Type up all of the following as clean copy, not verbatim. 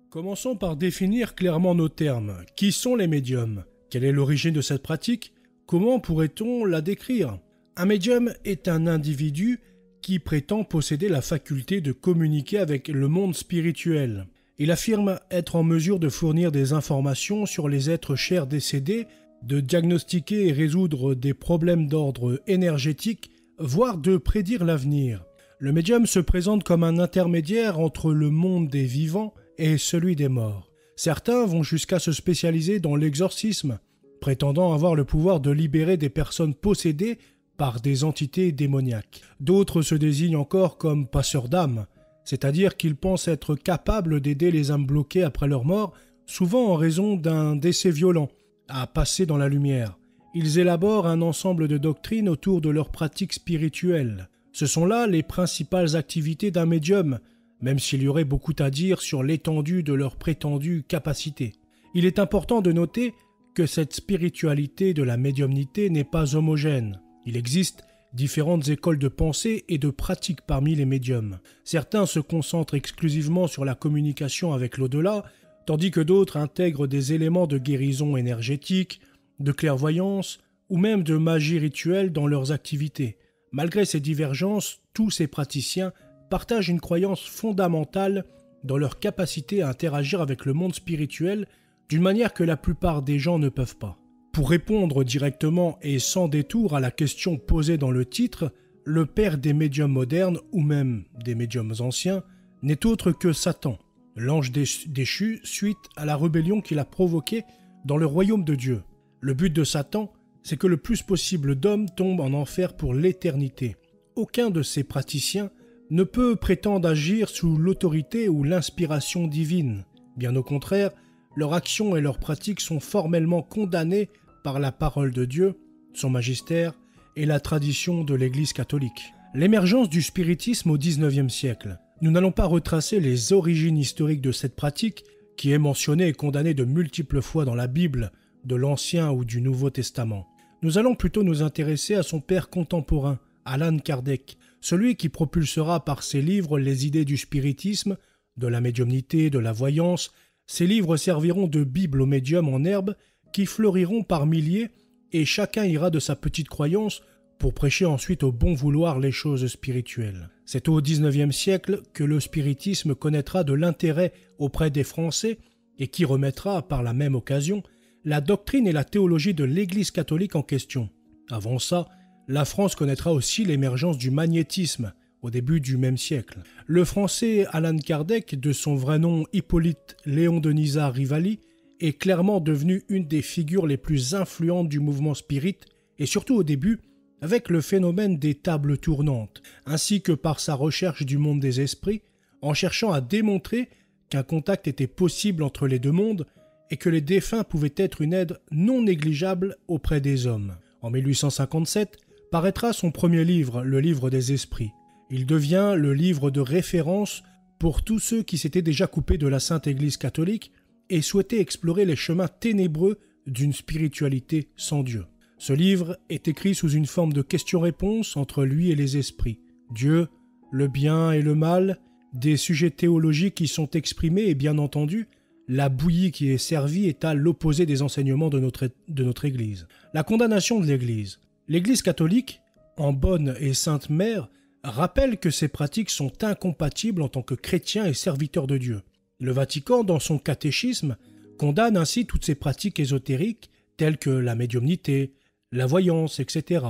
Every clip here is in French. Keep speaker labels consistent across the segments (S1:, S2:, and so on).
S1: Commençons par définir clairement nos termes. Qui sont les médiums? Quelle est l'origine de cette pratique? Comment pourrait-on la décrire? Un médium est un individu qui prétend posséder la faculté de communiquer avec le monde spirituel. Il affirme être en mesure de fournir des informations sur les êtres chers décédés, de diagnostiquer et résoudre des problèmes d'ordre énergétique, voire de prédire l'avenir. Le médium se présente comme un intermédiaire entre le monde des vivants et celui des morts. Certains vont jusqu'à se spécialiser dans l'exorcisme, prétendant avoir le pouvoir de libérer des personnes possédées par des entités démoniaques. D'autres se désignent encore comme passeurs d'âmes, c'est-à-dire qu'ils pensent être capables d'aider les âmes bloquées après leur mort, souvent en raison d'un décès violent, à passer dans la lumière. Ils élaborent un ensemble de doctrines autour de leurs pratiques spirituelles. Ce sont là les principales activités d'un médium, même s'il y aurait beaucoup à dire sur l'étendue de leurs prétendues capacités. Il est important de noter que cette spiritualité de la médiumnité n'est pas homogène. Il existe différentes écoles de pensée et de pratiques parmi les médiums. Certains se concentrent exclusivement sur la communication avec l'au-delà, tandis que d'autres intègrent des éléments de guérison énergétique, de clairvoyance ou même de magie rituelle dans leurs activités. Malgré ces divergences, tous ces praticiens partagent une croyance fondamentale dans leur capacité à interagir avec le monde spirituel d'une manière que la plupart des gens ne peuvent pas. Pour répondre directement et sans détour à la question posée dans le titre, le père des médiums modernes ou même des médiums anciens n'est autre que Satan, l'ange déchu suite à la rébellion qu'il a provoquée dans le royaume de Dieu. Le but de Satan, c'est que le plus possible d'hommes tombent en enfer pour l'éternité. Aucun de ces praticiens ne peut prétendre agir sous l'autorité ou l'inspiration divine. Bien au contraire, leurs actions et leurs pratiques sont formellement condamnées par la parole de Dieu, son magistère et la tradition de l'Église catholique. L'émergence du spiritisme au XIXe siècle. Nous n'allons pas retracer les origines historiques de cette pratique, qui est mentionnée et condamnée de multiples fois dans la Bible, de l'Ancien ou du Nouveau Testament. Nous allons plutôt nous intéresser à son père contemporain, Allan Kardec, celui qui propulsera par ses livres les idées du spiritisme, de la médiumnité, de la voyance. Ces livres serviront de Bible aux médiums en herbe qui fleuriront par milliers et chacun ira de sa petite croyance pour prêcher ensuite au bon vouloir les choses spirituelles. C'est au XIXe siècle que le spiritisme connaîtra de l'intérêt auprès des Français et qui remettra, par la même occasion, la doctrine et la théologie de l'Église catholique en question. Avant ça, la France connaîtra aussi l'émergence du magnétisme au début du même siècle. Le français Allan Kardec, de son vrai nom Hippolyte Léon Denisard Rivali, est clairement devenu une des figures les plus influentes du mouvement spirit, et surtout au début, avec le phénomène des tables tournantes, ainsi que par sa recherche du monde des esprits, en cherchant à démontrer qu'un contact était possible entre les deux mondes et que les défunts pouvaient être une aide non négligeable auprès des hommes. En 1857, paraîtra son premier livre, le Livre des Esprits. Il devient le livre de référence pour tous ceux qui s'étaient déjà coupés de la Sainte Église catholique et souhaitaient explorer les chemins ténébreux d'une spiritualité sans Dieu. Ce livre est écrit sous une forme de question-réponse entre lui et les esprits. Dieu, le bien et le mal, des sujets théologiques qui sont exprimés et bien entendu, la bouillie qui est servie est à l'opposé des enseignements de notre Église. La condamnation de l'Église. L'Église catholique, en bonne et sainte mère, rappelle que ces pratiques sont incompatibles en tant que chrétien et serviteur de Dieu. Le Vatican, dans son catéchisme, condamne ainsi toutes ces pratiques ésotériques telles que la médiumnité, la voyance, etc.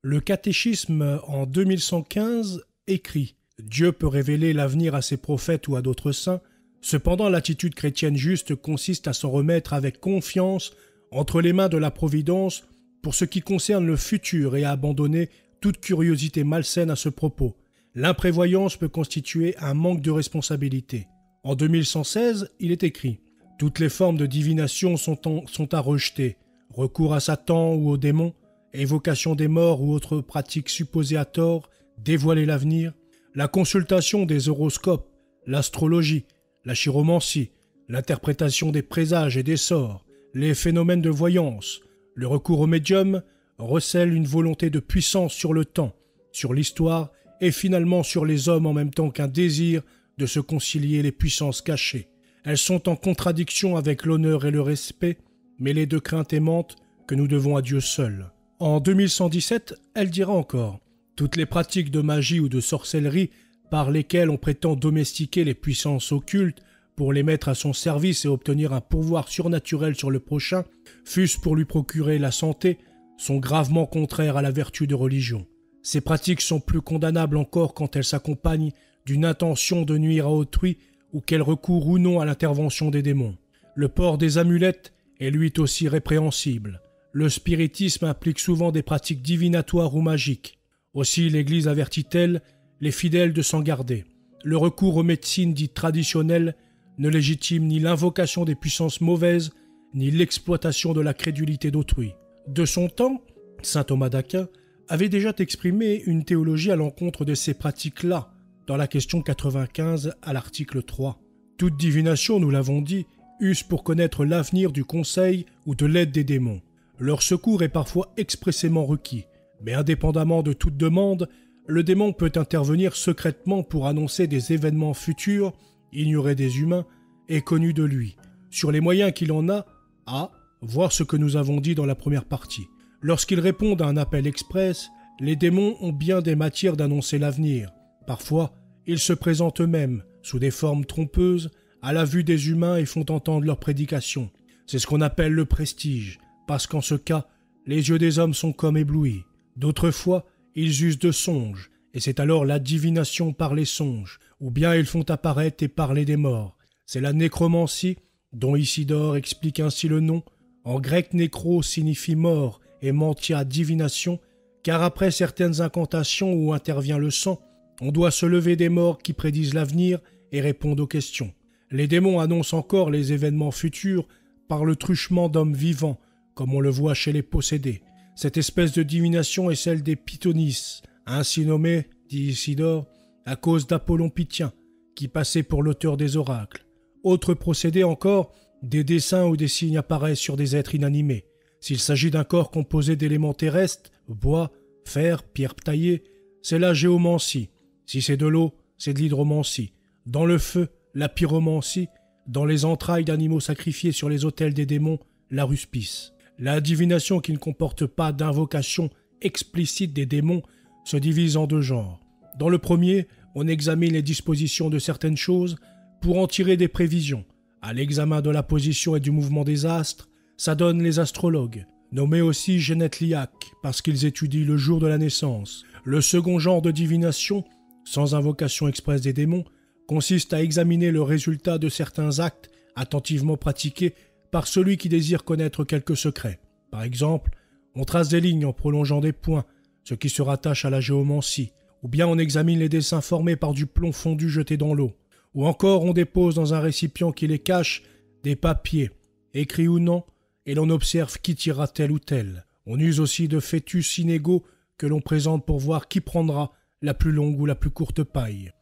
S1: Le catéchisme, en 2115, écrit « Dieu peut révéler l'avenir à ses prophètes ou à d'autres saints. Cependant, l'attitude chrétienne juste consiste à s'en remettre avec confiance entre les mains de la Providence pour ce qui concerne le futur et à abandonner toute curiosité malsaine à ce propos. L'imprévoyance peut constituer un manque de responsabilité. » En 2116, il est écrit « Toutes les formes de divination sont à rejeter. Recours à Satan ou aux démons, évocation des morts ou autres pratiques supposées à tort, dévoiler l'avenir, la consultation des horoscopes, l'astrologie, la chiromancie, l'interprétation des présages et des sorts, les phénomènes de voyance, le recours aux médiums, recèle une volonté de puissance sur le temps, sur l'histoire et finalement sur les hommes en même temps qu'un désir de se concilier les puissances cachées. Elles sont en contradiction avec l'honneur et le respect, mêlées de crainte aimante que nous devons à Dieu seul. En 2117, elle dira encore « Toutes les pratiques de magie ou de sorcellerie par lesquelles on prétend domestiquer les puissances occultes pour les mettre à son service et obtenir un pouvoir surnaturel sur le prochain, fût-ce pour lui procurer la santé, sont gravement contraires à la vertu de religion. Ces pratiques sont plus condamnables encore quand elles s'accompagnent d'une intention de nuire à autrui ou qu'elles recourent ou non à l'intervention des démons. Le port des amulettes est lui aussi répréhensible. Le spiritisme implique souvent des pratiques divinatoires ou magiques. Aussi l'Église avertit-elle les fidèles de s'en garder. Le recours aux médecines dites traditionnelles ne légitime ni l'invocation des puissances mauvaises, ni l'exploitation de la crédulité d'autrui. De son temps, saint Thomas d'Aquin avait déjà exprimé une théologie à l'encontre de ces pratiques-là, dans la question 95 à l'article 3. Toute divination, nous l'avons dit, use pour connaître l'avenir du conseil ou de l'aide des démons. Leur secours est parfois expressément requis, mais indépendamment de toute demande, le démon peut intervenir secrètement pour annoncer des événements futurs, ignorés des humains et connus de lui, sur les moyens qu'il en a à voir ce que nous avons dit dans la première partie. Lorsqu'ils répondent à un appel express, les démons ont bien des matières d'annoncer l'avenir. Parfois, ils se présentent eux-mêmes, sous des formes trompeuses, à la vue des humains et font entendre leurs prédications. C'est ce qu'on appelle le prestige, parce qu'en ce cas, les yeux des hommes sont comme éblouis. D'autres fois, ils usent de songes, et c'est alors la divination par les songes, ou bien ils font apparaître et parler des morts. C'est la nécromancie, dont Isidore explique ainsi le nom. En grec, nécro signifie mort et mantia divination, car après certaines incantations où intervient le sang, on doit se lever des morts qui prédisent l'avenir et répondent aux questions. Les démons annoncent encore les événements futurs par le truchement d'hommes vivants, comme on le voit chez les possédés. Cette espèce de divination est celle des Pythonis, ainsi nommés, dit Isidore, à cause d'Apollon Pythien, qui passait pour l'auteur des oracles. Autre procédé encore, des dessins ou des signes apparaissent sur des êtres inanimés. S'il s'agit d'un corps composé d'éléments terrestres, bois, fer, pierre taillée, c'est la géomancie. Si c'est de l'eau, c'est de l'hydromancie. Dans le feu, la pyromancie. Dans les entrailles d'animaux sacrifiés sur les autels des démons, la ruspice. La divination qui ne comporte pas d'invocation explicite des démons se divise en deux genres. Dans le premier, on examine les dispositions de certaines choses pour en tirer des prévisions. À l'examen de la position et du mouvement des astres, s'adonnent les astrologues, nommés aussi génétliaques, parce qu'ils étudient le jour de la naissance. Le second genre de divination, sans invocation expresse des démons, consiste à examiner le résultat de certains actes attentivement pratiqués par celui qui désire connaître quelques secrets. Par exemple, on trace des lignes en prolongeant des points, ce qui se rattache à la géomancie, ou bien on examine les dessins formés par du plomb fondu jeté dans l'eau, ou encore on dépose dans un récipient qui les cache des papiers, écrits ou non, et l'on observe qui tirera tel ou tel. On use aussi de fœtus inégaux que l'on présente pour voir qui prendra la plus longue ou la plus courte paille.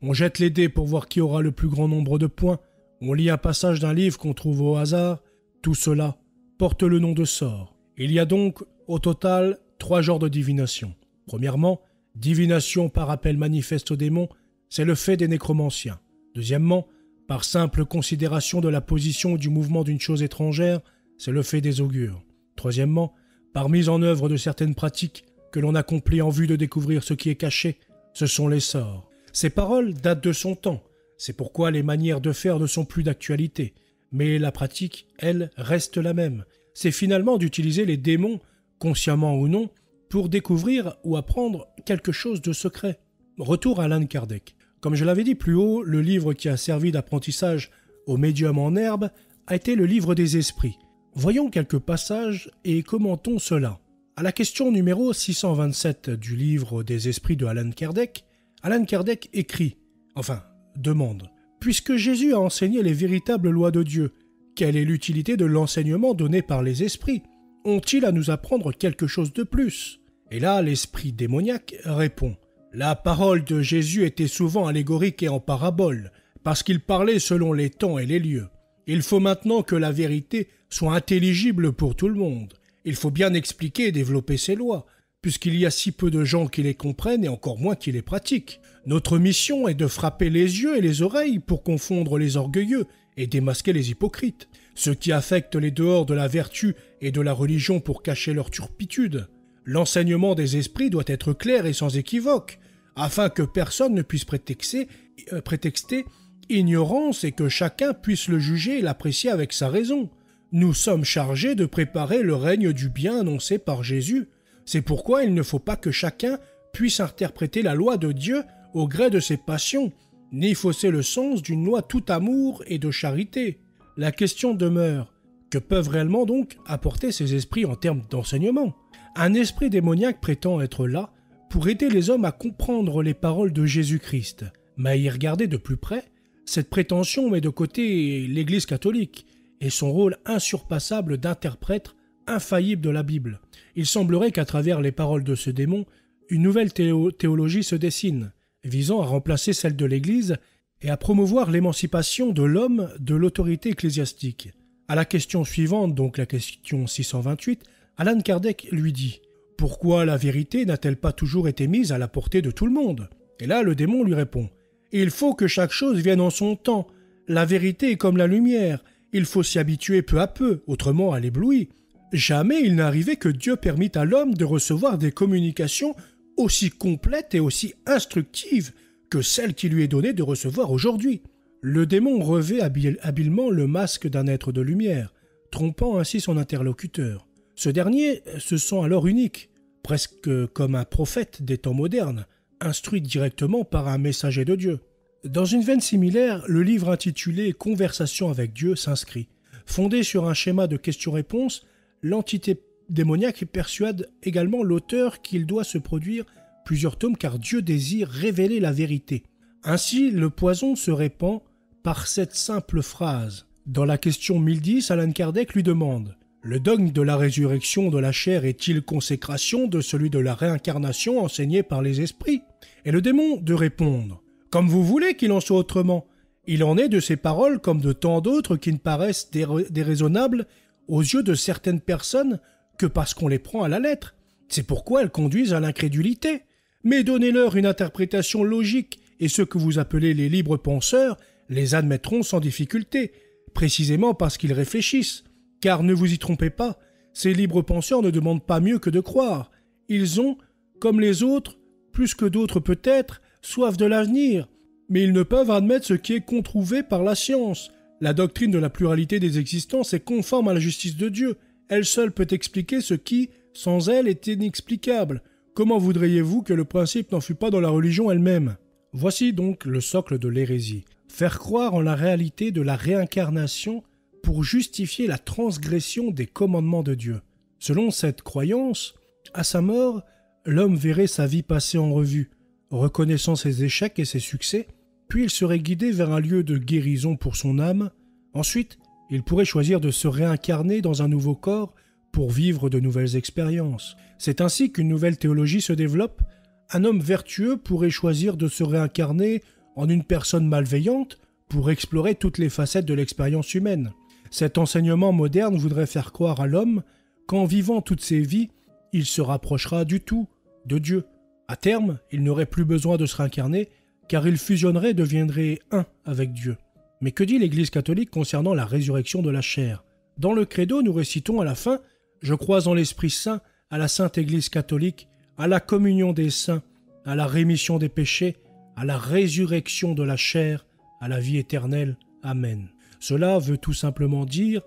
S1: On jette les dés pour voir qui aura le plus grand nombre de points. On lit un passage d'un livre qu'on trouve au hasard. Tout cela porte le nom de sort. Il y a donc, au total, 3 genres de divination. Premièrement, divination par appel manifeste aux démons, c'est le fait des nécromanciens. Deuxièmement, par simple considération de la position ou du mouvement d'une chose étrangère, c'est le fait des augures. Troisièmement, par mise en œuvre de certaines pratiques que l'on accomplit en vue de découvrir ce qui est caché, ce sont les sorts. Ces paroles datent de son temps, c'est pourquoi les manières de faire ne sont plus d'actualité. Mais la pratique, elle, reste la même. C'est finalement d'utiliser les démons, consciemment ou non, pour découvrir ou apprendre quelque chose de secret. Retour à Allan Kardec. Comme je l'avais dit plus haut, le livre qui a servi d'apprentissage aux médiums en herbe a été le livre des esprits. Voyons quelques passages et commentons cela. À la question numéro 627 du livre des esprits de Allan Kardec écrit, demande, « Puisque Jésus a enseigné les véritables lois de Dieu, quelle est l'utilité de l'enseignement donné par les esprits? Ont-ils à nous apprendre quelque chose de plus ?» Et là, l'esprit démoniaque répond, « La parole de Jésus était souvent allégorique et en parabole, parce qu'il parlait selon les temps et les lieux. Il faut maintenant que la vérité soit intelligible pour tout le monde. Il faut bien expliquer et développer ces lois, puisqu'il y a si peu de gens qui les comprennent et encore moins qui les pratiquent. Notre mission est de frapper les yeux et les oreilles pour confondre les orgueilleux et démasquer les hypocrites, ceux qui affectent les dehors de la vertu et de la religion pour cacher leur turpitude. L'enseignement des esprits doit être clair et sans équivoque, afin que personne ne puisse prétexter ignorance et que chacun puisse le juger et l'apprécier avec sa raison. Nous sommes chargés de préparer le règne du bien annoncé par Jésus. C'est pourquoi il ne faut pas que chacun puisse interpréter la loi de Dieu au gré de ses passions, ni fausser le sens d'une loi tout amour et de charité. La question demeure, que peuvent réellement donc apporter ces esprits en termes d'enseignement ? Un esprit démoniaque prétend être là pour aider les hommes à comprendre les paroles de Jésus-Christ. Mais à y regarder de plus près, cette prétention met de côté l'Église catholique et son rôle insurpassable d'interprète infaillible de la Bible. Il semblerait qu'à travers les paroles de ce démon, une nouvelle théologie se dessine, visant à remplacer celle de l'Église et à promouvoir l'émancipation de l'homme de l'autorité ecclésiastique. À la question suivante, donc la question 628, Allan Kardec lui dit « Pourquoi la vérité n'a-t-elle pas toujours été mise à la portée de tout le monde ?» Et là, le démon lui répond « Il faut que chaque chose vienne en son temps. La vérité est comme la lumière. Il faut s'y habituer peu à peu, autrement elle éblouit. Jamais il n'est arrivé que Dieu permite à l'homme de recevoir des communications aussi complètes et aussi instructives que celles qui lui est donné de recevoir aujourd'hui. » Le démon revêt habilement le masque d'un être de lumière, trompant ainsi son interlocuteur. Ce dernier se sent alors unique, presque comme un prophète des temps modernes, instruit directement par un messager de Dieu. Dans une veine similaire, le livre intitulé « Conversation avec Dieu » s'inscrit. Fondé sur un schéma de questions-réponses, l'entité démoniaque persuade également l'auteur qu'il doit se produire plusieurs tomes car Dieu désire révéler la vérité. Ainsi, le poison se répand par cette simple phrase. Dans la question 1010, Allan Kardec lui demande « Le dogme de la résurrection de la chair est-il consécration de celui de la réincarnation enseigné par les esprits ?» Et le démon de répondre « Comme vous voulez qu'il en soit autrement. Il en est de ces paroles comme de tant d'autres qui ne paraissent déraisonnables aux yeux de certaines personnes que parce qu'on les prend à la lettre. C'est pourquoi elles conduisent à l'incrédulité. Mais donnez-leur une interprétation logique et ceux que vous appelez les libres penseurs les admettront sans difficulté, précisément parce qu'ils réfléchissent. Car ne vous y trompez pas, ces libres penseurs ne demandent pas mieux que de croire. Ils ont, comme les autres, plus que d'autres peut-être, soif de l'avenir, mais ils ne peuvent admettre ce qui est controuvé par la science. La doctrine de la pluralité des existences est conforme à la justice de Dieu. Elle seule peut expliquer ce qui, sans elle, est inexplicable. Comment voudriez-vous que le principe n'en fût pas dans la religion elle-même ? Voici donc le socle de l'hérésie. Faire croire en la réalité de la réincarnation pour justifier la transgression des commandements de Dieu. Selon cette croyance, à sa mort, l'homme verrait sa vie passer en revue, reconnaissant ses échecs et ses succès, puis il serait guidé vers un lieu de guérison pour son âme. Ensuite, il pourrait choisir de se réincarner dans un nouveau corps pour vivre de nouvelles expériences. C'est ainsi qu'une nouvelle théologie se développe. Un homme vertueux pourrait choisir de se réincarner en une personne malveillante pour explorer toutes les facettes de l'expérience humaine. Cet enseignement moderne voudrait faire croire à l'homme qu'en vivant toutes ses vies, il se rapprochera du tout, de Dieu. À terme, il n'aurait plus besoin de se réincarner, car il fusionnerait et deviendrait un avec Dieu. Mais que dit l'Église catholique concernant la résurrection de la chair ? Dans le credo, nous récitons à la fin « Je crois en l'Esprit Saint, à la Sainte Église catholique, à la communion des saints, à la rémission des péchés, à la résurrection de la chair, à la vie éternelle. Amen. » Cela veut tout simplement dire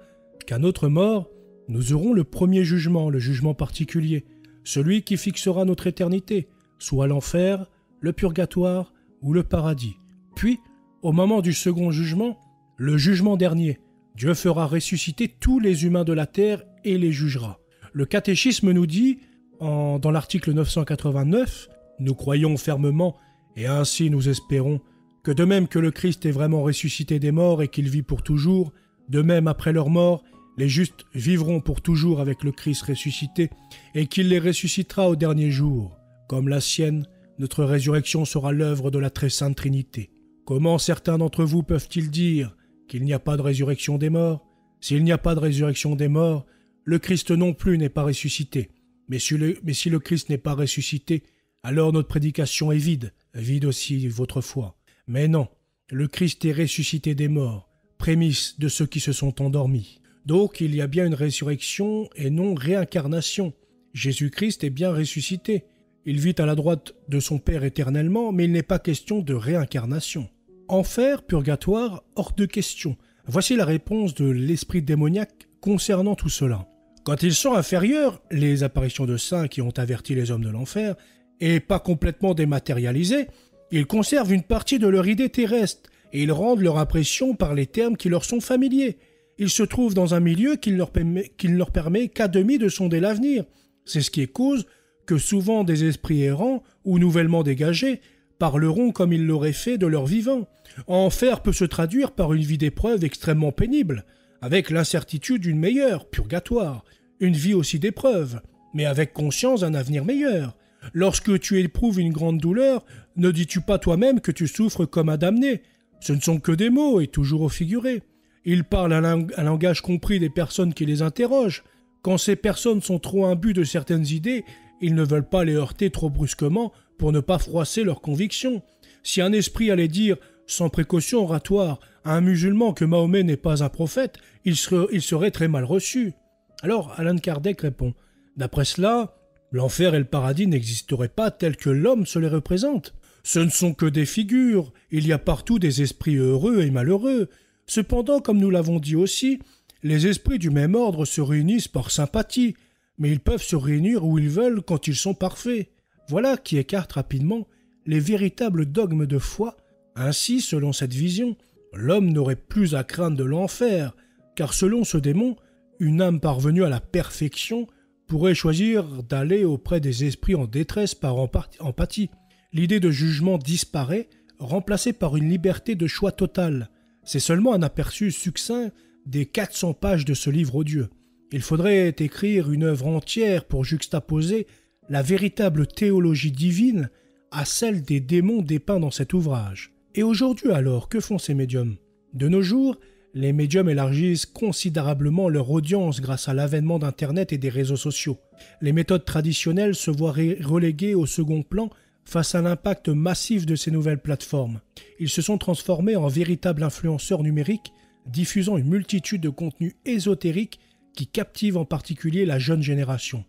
S1: qu'à notre mort, nous aurons le premier jugement, le jugement particulier, celui qui fixera notre éternité, soit l'enfer, le purgatoire ou le paradis. Puis, au moment du second jugement, le jugement dernier, Dieu fera ressusciter tous les humains de la terre et les jugera. Le catéchisme nous dit, dans l'article 989, « Nous croyons fermement, et ainsi nous espérons, que de même que le Christ est vraiment ressuscité des morts et qu'il vit pour toujours, de même après leur mort, les justes vivront pour toujours avec le Christ ressuscité et qu'il les ressuscitera au dernier jour. Comme la sienne, notre résurrection sera l'œuvre de la très sainte Trinité. Comment certains d'entre vous peuvent-ils dire qu'il n'y a pas de résurrection des morts ? S'il n'y a pas de résurrection des morts, Le Christ non plus n'est pas ressuscité. Mais si le Christ n'est pas ressuscité, alors notre prédication est vide, vide aussi votre foi. Mais non, le Christ est ressuscité des morts, prémisse de ceux qui se sont endormis. Donc il y a bien une résurrection et non réincarnation. Jésus-Christ est bien ressuscité. Il vit à la droite de son Père éternellement, mais il n'est pas question de réincarnation. Enfer, purgatoire, hors de question. Voici la réponse de l'esprit démoniaque concernant tout cela. Quand ils sont inférieurs, les apparitions de saints qui ont averti les hommes de l'enfer, et pas complètement dématérialisés, ils conservent une partie de leur idée terrestre et ils rendent leur impression par les termes qui leur sont familiers. Ils se trouvent dans un milieu qui ne leur permet qu'à demi de sonder l'avenir. C'est ce qui est cause que souvent des esprits errants ou nouvellement dégagés parleront comme ils l'auraient fait de leur vivant. Enfer peut se traduire par une vie d'épreuve extrêmement pénible, avec l'incertitude d'une meilleure, purgatoire, une vie aussi d'épreuve, mais avec conscience d'un avenir meilleur. Lorsque tu éprouves une grande douleur, ne dis-tu pas toi-même que tu souffres comme un damné? Ce ne sont que des mots et toujours au figuré. Ils parlent un langage compris des personnes qui les interrogent. Quand ces personnes sont trop imbues de certaines idées, ils ne veulent pas les heurter trop brusquement pour ne pas froisser leurs convictions. Si un esprit allait dire, sans précaution oratoire, à un musulman que Mahomet n'est pas un prophète, il serait très mal reçu. Alors Allan Kardec répond, d'après cela, l'enfer et le paradis n'existeraient pas tels que l'homme se les représente. Ce ne sont que des figures, il y a partout des esprits heureux et malheureux. Cependant, comme nous l'avons dit aussi, les esprits du même ordre se réunissent par sympathie, mais ils peuvent se réunir où ils veulent quand ils sont parfaits. Voilà qui écarte rapidement les véritables dogmes de foi. Ainsi, selon cette vision, l'homme n'aurait plus à craindre de l'enfer, car selon ce démon, une âme parvenue à la perfection pourrait choisir d'aller auprès des esprits en détresse par empathie. L'idée de jugement disparaît, remplacée par une liberté de choix totale. C'est seulement un aperçu succinct des 400 pages de ce livre odieux. Il faudrait écrire une œuvre entière pour juxtaposer la véritable théologie divine à celle des démons dépeints dans cet ouvrage. Et aujourd'hui alors, que font ces médiums? De nos jours, les médiums élargissent considérablement leur audience grâce à l'avènement d'Internet et des réseaux sociaux. Les méthodes traditionnelles se voient reléguées au second plan face à l'impact massif de ces nouvelles plateformes. Ils se sont transformés en véritables influenceurs numériques, diffusant une multitude de contenus ésotériques qui captivent en particulier la jeune génération.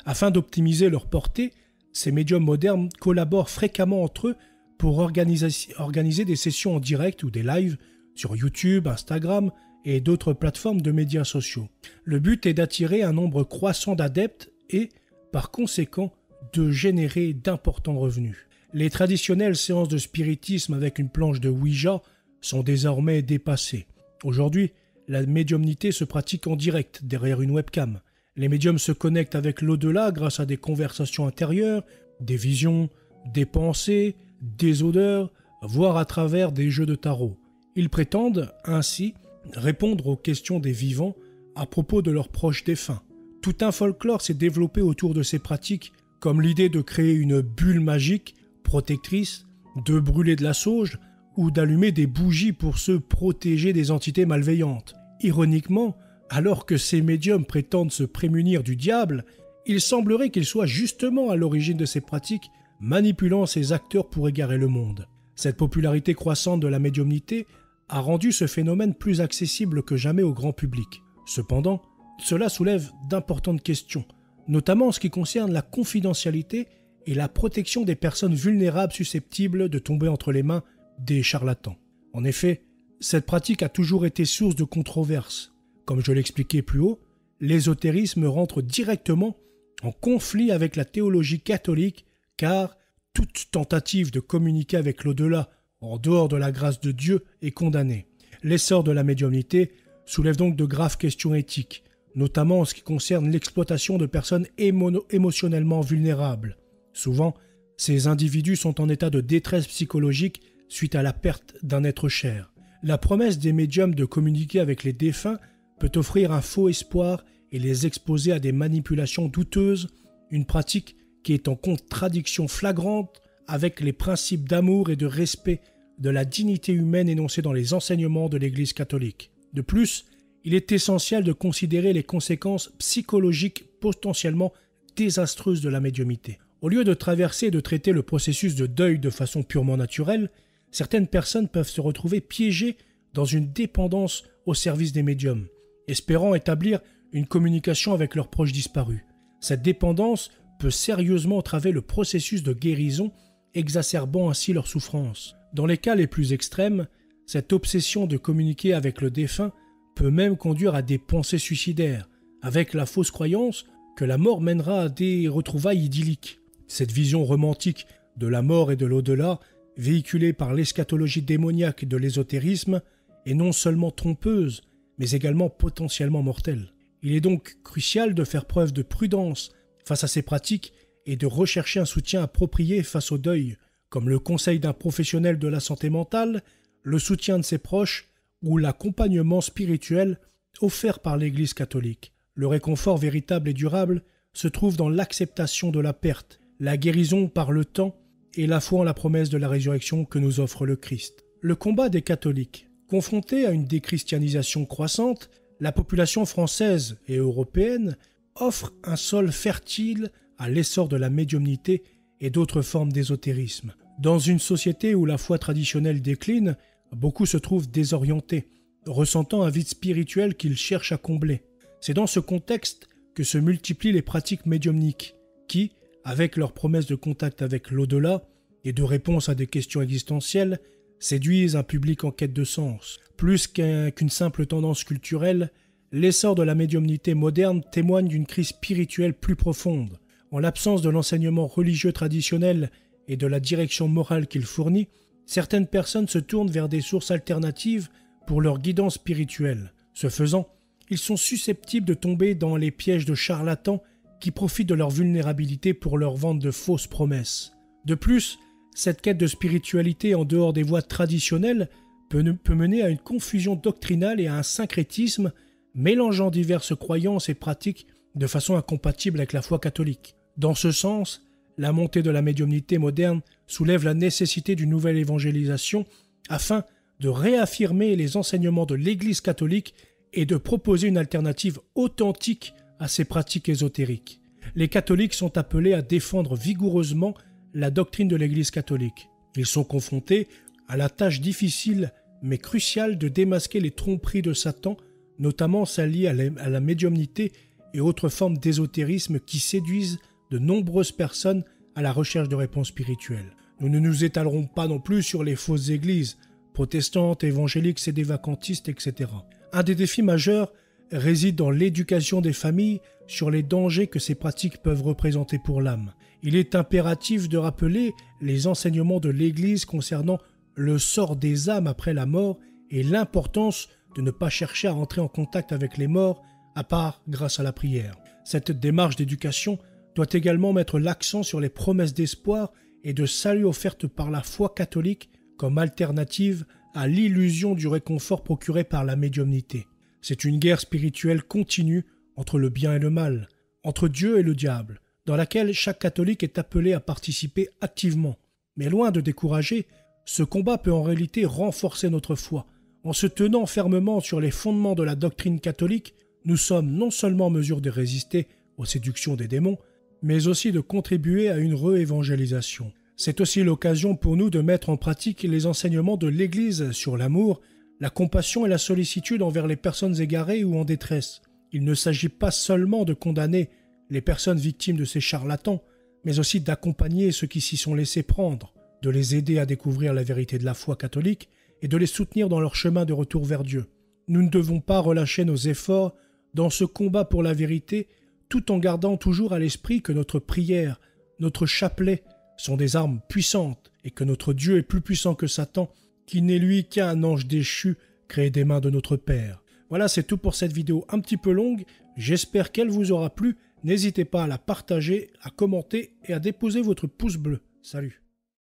S1: Afin d'optimiser leur portée, ces médiums modernes collaborent fréquemment entre eux pour organiser des sessions en direct ou des lives sur YouTube, Instagram et d'autres plateformes de médias sociaux. Le but est d'attirer un nombre croissant d'adeptes et, par conséquent, de générer d'importants revenus. Les traditionnelles séances de spiritisme avec une planche de Ouija sont désormais dépassées. Aujourd'hui, la médiumnité se pratique en direct, derrière une webcam. Les médiums se connectent avec l'au-delà grâce à des conversations intérieures, des visions, des pensées, des odeurs, voire à travers des jeux de tarot. Ils prétendent, ainsi, répondre aux questions des vivants à propos de leurs proches défunts. Tout un folklore s'est développé autour de ces pratiques, comme l'idée de créer une bulle magique, protectrice, de brûler de la sauge ou d'allumer des bougies pour se protéger des entités malveillantes. Ironiquement, alors que ces médiums prétendent se prémunir du diable, il semblerait qu'ils soient justement à l'origine de ces pratiques, manipulant ces acteurs pour égarer le monde. Cette popularité croissante de la médiumnité a rendu ce phénomène plus accessible que jamais au grand public. Cependant, cela soulève d'importantes questions, notamment en ce qui concerne la confidentialité et la protection des personnes vulnérables susceptibles de tomber entre les mains des charlatans. En effet, cette pratique a toujours été source de controverses. Comme je l'expliquais plus haut, l'ésotérisme rentre directement en conflit avec la théologie catholique car toute tentative de communiquer avec l'au-delà en dehors de la grâce de Dieu est condamnée. L'essor de la médiumnité soulève donc de graves questions éthiques, notamment en ce qui concerne l'exploitation de personnes émotionnellement vulnérables. Souvent, ces individus sont en état de détresse psychologique suite à la perte d'un être cher. La promesse des médiums de communiquer avec les défunts peut offrir un faux espoir et les exposer à des manipulations douteuses, une pratique qui est en contradiction flagrante avec les principes d'amour et de respect de la dignité humaine énoncés dans les enseignements de l'Église catholique. De plus, il est essentiel de considérer les conséquences psychologiques potentiellement désastreuses de la médiumnité. Au lieu de traverser et de traiter le processus de deuil de façon purement naturelle, certaines personnes peuvent se retrouver piégées dans une dépendance au service des médiums, espérant établir une communication avec leurs proches disparus. Cette dépendance peut sérieusement entraver le processus de guérison, exacerbant ainsi leur souffrance. Dans les cas les plus extrêmes, cette obsession de communiquer avec le défunt peut même conduire à des pensées suicidaires, avec la fausse croyance que la mort mènera à des retrouvailles idylliques. Cette vision romantique de la mort et de l'au-delà, véhiculée par l'eschatologie démoniaque de l'ésotérisme, est non seulement trompeuse, mais également potentiellement mortelle. Il est donc crucial de faire preuve de prudence face à ces pratiques et de rechercher un soutien approprié face au deuil, comme le conseil d'un professionnel de la santé mentale, le soutien de ses proches ou l'accompagnement spirituel offert par l'Église catholique. Le réconfort véritable et durable se trouve dans l'acceptation de la perte, la guérison par le temps et la foi en la promesse de la résurrection que nous offre le Christ. Le combat des catholiques. Confrontée à une déchristianisation croissante, la population française et européenne offre un sol fertile à l'essor de la médiumnité et d'autres formes d'ésotérisme. Dans une société où la foi traditionnelle décline, beaucoup se trouvent désorientés, ressentant un vide spirituel qu'ils cherchent à combler. C'est dans ce contexte que se multiplient les pratiques médiumniques qui, avec leur promesse de contact avec l'au-delà et de réponse à des questions existentielles, séduisent un public en quête de sens. Plus qu'une simple tendance culturelle, l'essor de la médiumnité moderne témoigne d'une crise spirituelle plus profonde. En l'absence de l'enseignement religieux traditionnel et de la direction morale qu'il fournit, certaines personnes se tournent vers des sources alternatives pour leur guidance spirituelle. Ce faisant, ils sont susceptibles de tomber dans les pièges de charlatans qui profitent de leur vulnérabilité pour leur vendre de fausses promesses. De plus, cette quête de spiritualité en dehors des voies traditionnelles peut mener à une confusion doctrinale et à un syncrétisme mélangeant diverses croyances et pratiques de façon incompatible avec la foi catholique. Dans ce sens, la montée de la médiumnité moderne soulève la nécessité d'une nouvelle évangélisation afin de réaffirmer les enseignements de l'Église catholique et de proposer une alternative authentique à ces pratiques ésotériques. Les catholiques sont appelés à défendre vigoureusement la doctrine de l'Église catholique. Ils sont confrontés à la tâche difficile mais cruciale de démasquer les tromperies de Satan, notamment celles liées à la médiumnité et autres formes d'ésotérisme qui séduisent de nombreuses personnes à la recherche de réponses spirituelles. Nous ne nous étalerons pas non plus sur les fausses églises, protestantes, évangéliques, sédévacantistes, etc. Un des défis majeurs réside dans l'éducation des familles sur les dangers que ces pratiques peuvent représenter pour l'âme. Il est impératif de rappeler les enseignements de l'Église concernant le sort des âmes après la mort et l'importance de ne pas chercher à rentrer en contact avec les morts, à part grâce à la prière. Cette démarche d'éducation doit également mettre l'accent sur les promesses d'espoir et de salut offertes par la foi catholique comme alternative à l'illusion du réconfort procuré par la médiumnité. C'est une guerre spirituelle continue entre le bien et le mal, entre Dieu et le diable, dans laquelle chaque catholique est appelé à participer activement. Mais loin de décourager, ce combat peut en réalité renforcer notre foi. En se tenant fermement sur les fondements de la doctrine catholique, nous sommes non seulement en mesure de résister aux séductions des démons, mais aussi de contribuer à une réévangélisation. C'est aussi l'occasion pour nous de mettre en pratique les enseignements de l'Église sur l'amour, la compassion et la sollicitude envers les personnes égarées ou en détresse. Il ne s'agit pas seulement de condamner les personnes victimes de ces charlatans, mais aussi d'accompagner ceux qui s'y sont laissés prendre, de les aider à découvrir la vérité de la foi catholique et de les soutenir dans leur chemin de retour vers Dieu. Nous ne devons pas relâcher nos efforts dans ce combat pour la vérité, tout en gardant toujours à l'esprit que notre prière, notre chapelet sont des armes puissantes et que notre Dieu est plus puissant que Satan, qui n'est lui qu'un ange déchu créé des mains de notre Père. Voilà, c'est tout pour cette vidéo un petit peu longue. J'espère qu'elle vous aura plu. N'hésitez pas à la partager, à commenter et à déposer votre pouce bleu. Salut!